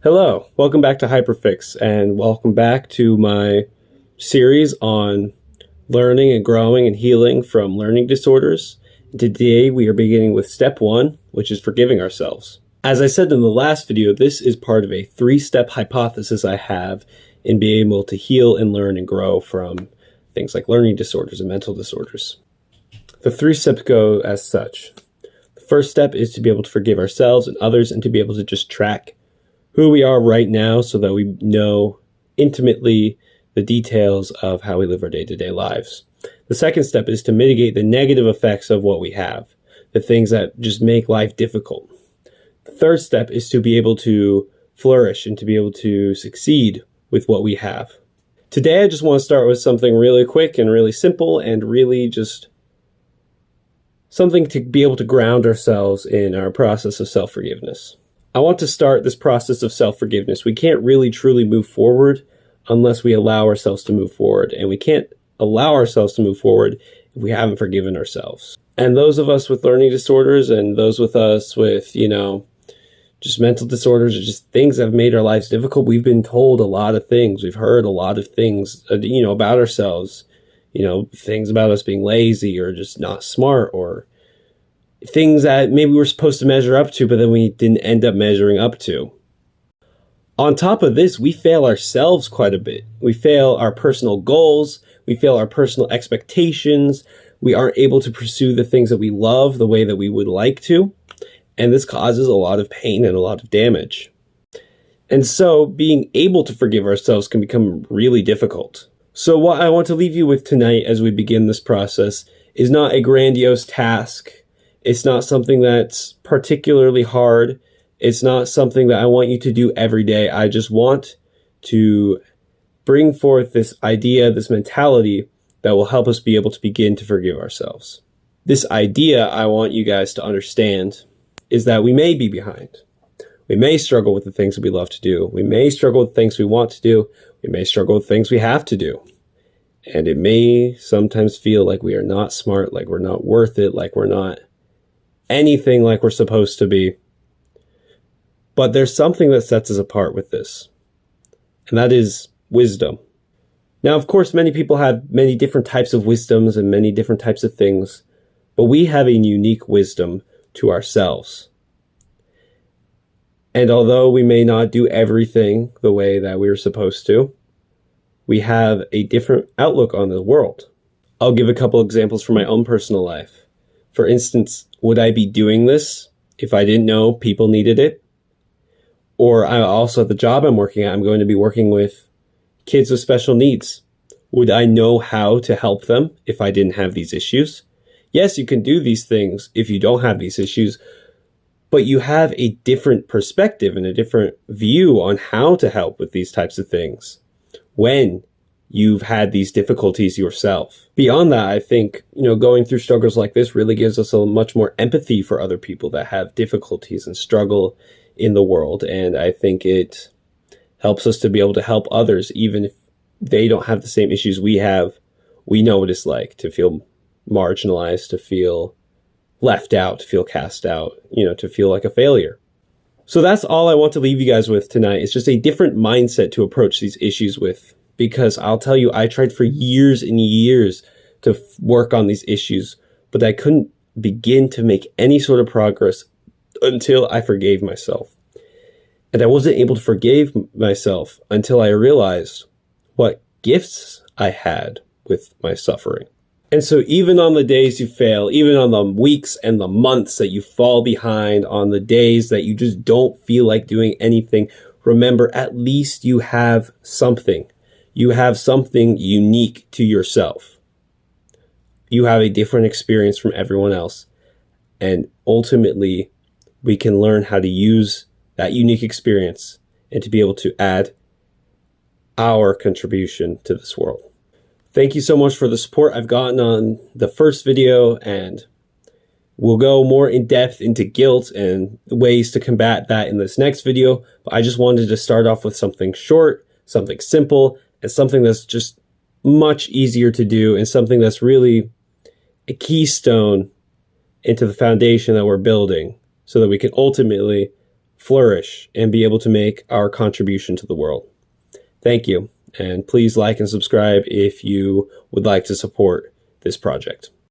Hello, welcome back to Hyperfix, and welcome back to my series on learning and growing and healing from learning disorders. Today we are beginning with step 1, which is forgiving ourselves. As I said in the last video, this is part of a 3-step hypothesis I have in being able to heal and learn and grow from things like learning disorders and mental disorders. The 3 steps go as such. The first step is to be able to forgive ourselves and others and to be able to just track who we are right now so that we know intimately the details of how we live our day-to-day lives. The second step is to mitigate the negative effects of what we have, the things that just make life difficult. The third step is to be able to flourish and to be able to succeed with what we have. Today I just want to start with something really quick and really simple and really just something to be able to ground ourselves in our process of self-forgiveness. I want to start this process of self-forgiveness. We can't really truly move forward unless we allow ourselves to move forward. And we can't allow ourselves to move forward if we haven't forgiven ourselves. And those of us with learning disorders and those with us with, just mental disorders or just things that have made our lives difficult, we've been told a lot of things. We've heard a lot of things, about ourselves, things about us being lazy or just not smart or things that maybe we're supposed to measure up to, but then we didn't end up measuring up to. On top of this, we fail ourselves quite a bit. We fail our personal goals. We fail our personal expectations. We aren't able to pursue the things that we love the way that we would like to. And this causes a lot of pain and a lot of damage. And so being able to forgive ourselves can become really difficult. So what I want to leave you with tonight as we begin this process is not a grandiose task. It's not something that's particularly hard. It's not something that I want you to do every day. I just want to bring forth this idea, this mentality that will help us be able to begin to forgive ourselves. This idea I want you guys to understand is that we may be behind. We may struggle with the things that we love to do. We may struggle with things we want to do. We may struggle with things we have to do. And it may sometimes feel like we are not smart, like we're not worth it, like we're not anything like we're supposed to be. But there's something that sets us apart with this, and that is wisdom. Now, of course, many people have many different types of wisdoms and many different types of things, but we have a unique wisdom to ourselves. And although we may not do everything the way that we're supposed to, we have a different outlook on the world. I'll give a couple examples from my own personal life. For instance, would I be doing this if I didn't know people needed it? Or I also, at the job I'm working at, I'm going to be working with kids with special needs. Would I know how to help them if I didn't have these issues? Yes, you can do these things if you don't have these issues, but you have a different perspective and a different view on how to help with these types of things when you've had these difficulties yourself. Beyond that, I think, going through struggles like this really gives us a much more empathy for other people that have difficulties and struggle in the world. And I think it helps us to be able to help others, even if they don't have the same issues we have. We know what it's like to feel marginalized, to feel left out, to feel cast out, to feel like a failure. So that's all I want to leave you guys with tonight. It's just a different mindset to approach these issues with. Because I'll tell you, I tried for years and years to work on these issues, but I couldn't begin to make any sort of progress until I forgave myself. And I wasn't able to forgive myself until I realized what gifts I had with my suffering. And so even on the days you fail, even on the weeks and the months that you fall behind, on the days that you just don't feel like doing anything, remember, at least you have something. You have something unique to yourself. You have a different experience from everyone else. And ultimately, we can learn how to use that unique experience and to be able to add our contribution to this world. Thank you so much for the support I've gotten on the first video, and we'll go more in depth into guilt and ways to combat that in this next video. But I just wanted to start off with something short, something simple, and something that's just much easier to do, and something that's really a keystone into the foundation that we're building so that we can ultimately flourish and be able to make our contribution to the world. Thank you, and please like and subscribe if you would like to support this project.